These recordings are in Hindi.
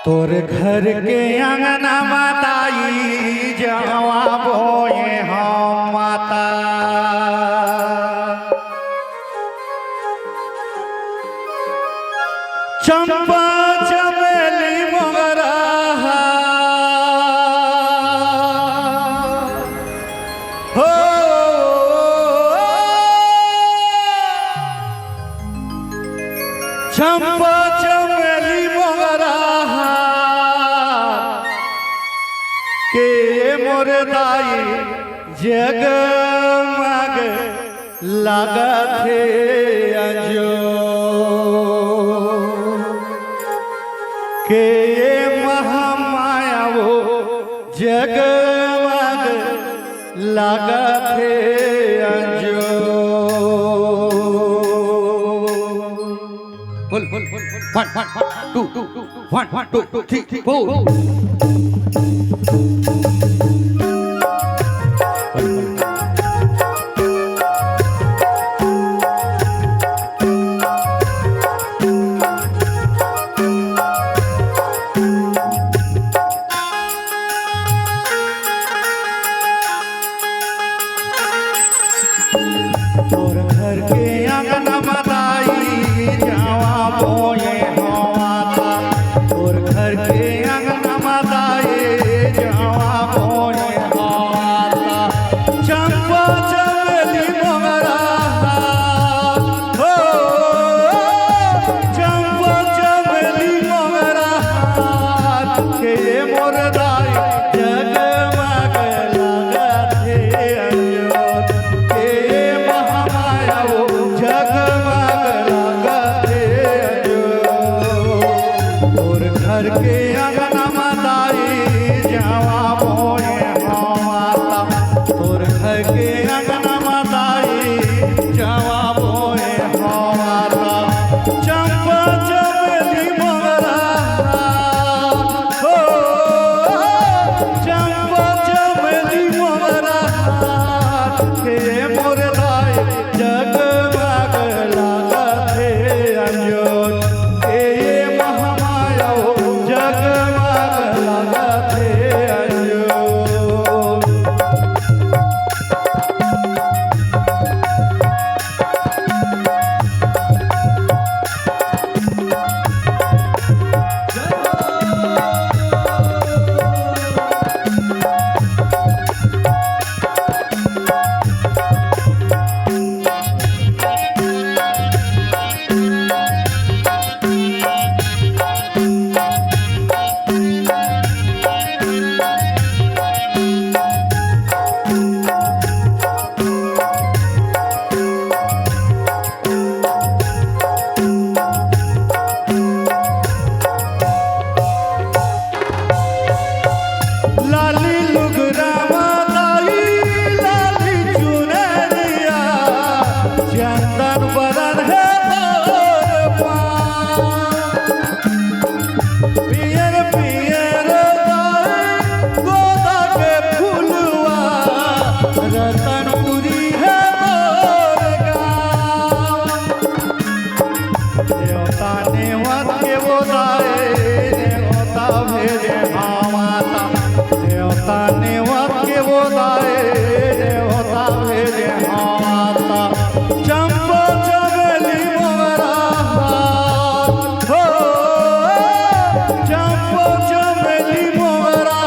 तोर घर के अंगना माताई जवा बोए हम माता चंपा चमेली मोगरा हो चंपा चमेली मोगरा के मोर दाई जगमग लागत है अंजो के महामाया वो जगमग लागत है अंजो बोल बोल बोल 1 1 2 3 4 तोर घर के अंगना माताई जावा बोए हो माता तोर घर के अंगना माताई जावा बोए हो माता चंपा चमेली मोगरा हो चंपा चमेली मोगरा के मोर दाई जगमग लागत है अंजो के महामाया वो जगमग लागत है अंजो तोर घर के अंगना माताई जावा बोए हो माता तोर घर के अंगना माताई जावा बोए हो माता चंपा चमेली मोगरा हो चंपा चमेली मोगरा के मोर दाई जगमग लागत है अंजो के महामाया वो जगमग लागत है अंजो लाली लुगरा माताई लाली चुनरिया चंदन बदन है तोर पाँव पियर पियर दाई गोदा के फूलवा रतनपुरी है तोर गाँव देवता नेवत के वो दाए देवता भेजे हाँ माता देवता नेवत के वो दाए देवता भेजे हाँ माता चंपा चमेली मोगरा हो चंपा चमेली मोगरा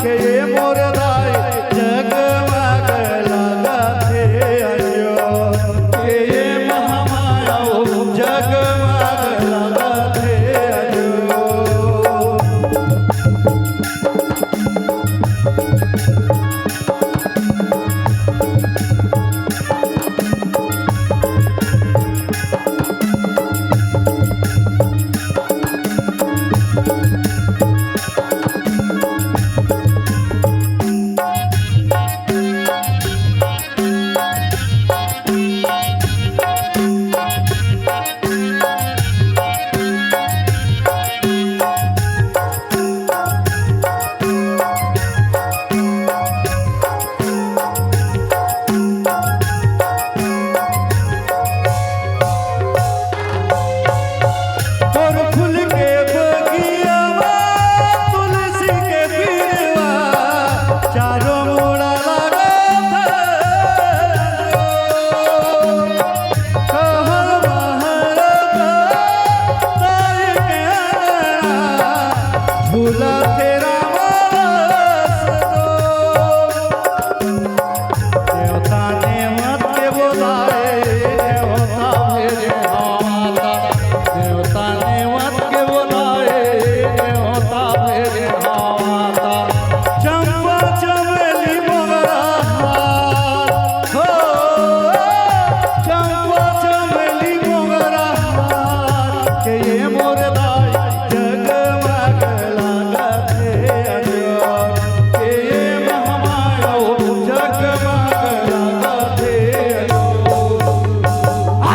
के मोर दाई जगमग लागत है अंजो के महामाया वो जगमग लागत है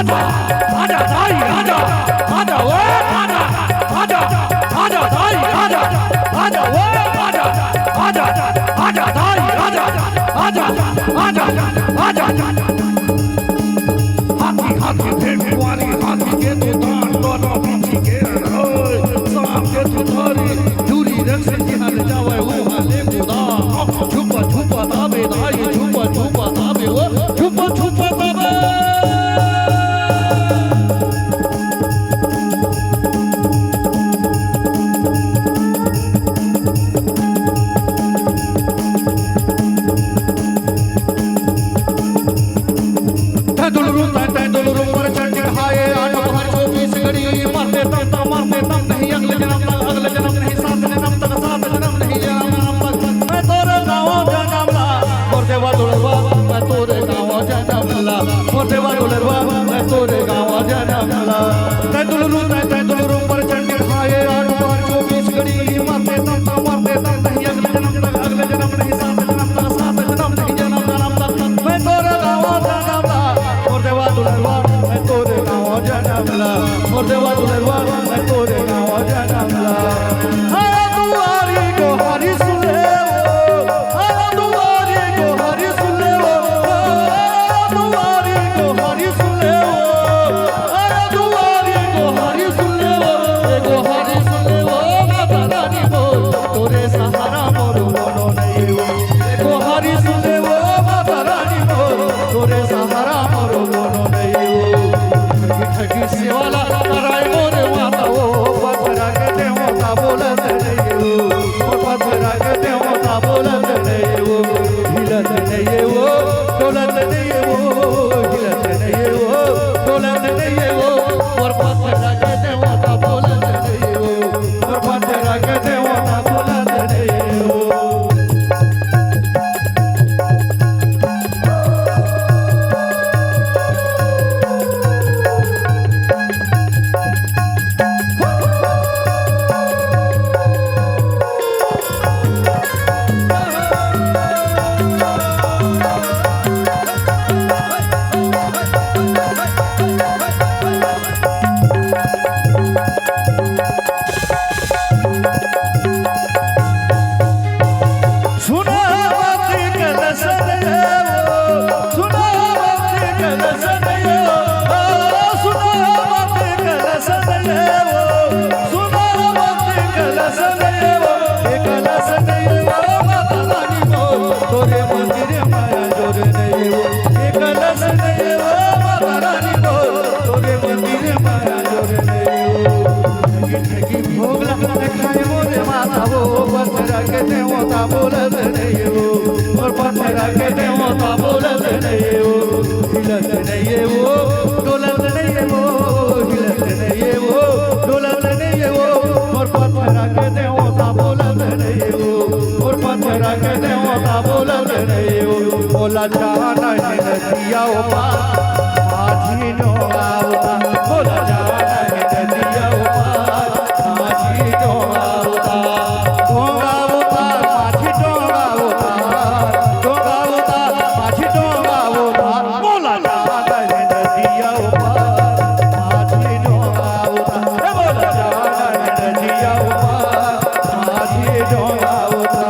आजा आजा दाई आजा आजा वो आजा आजा आजा दाई आजा आजा वो आजा आजा आजा दाई आजा आजा आजा आजा हाथी हाथी भेंट वाली हाथी के तो दान दोनों पीछे के रोए सांप के तो थारी दूरी रख से जिहाल जावे वो हाले खुदा छुपा छुपा दाबे दाई छुपा छुपा दाबे वो छुपा छुपा दाबे बोला जाना है नदिया माझी नो आवता बोला जाना है नदिया माझी नो आवता ढोंगा आवता माझी ढोंगा आवता ढोंगा आवता माझी ढोंगा आवता बोला जाना है नदिया माझी नो आवता बोला जाना है नदिया माझी ढोंगा आवता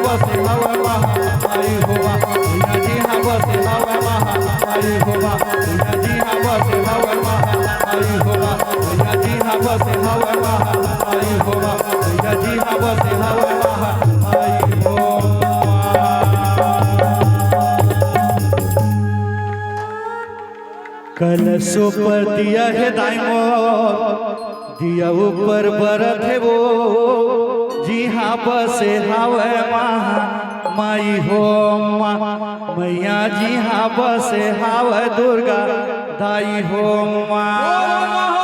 बसे हवा महामाई होवा मैया जी हाँ बसे हवा महामाई होवा मैया जी हाँ बसे हवा महामाई होवा मैया जी हाँ बसे हवा महामाई होवा मैया जी हाँ बसे हवा महामाई होवा। कलशों पर दिया है दाइमो दिया ऊपर बरत है वो जी हाँ बसे हवे माई हो मैया जी हाँ बसे हवे दुर्गा दाई हो माँ।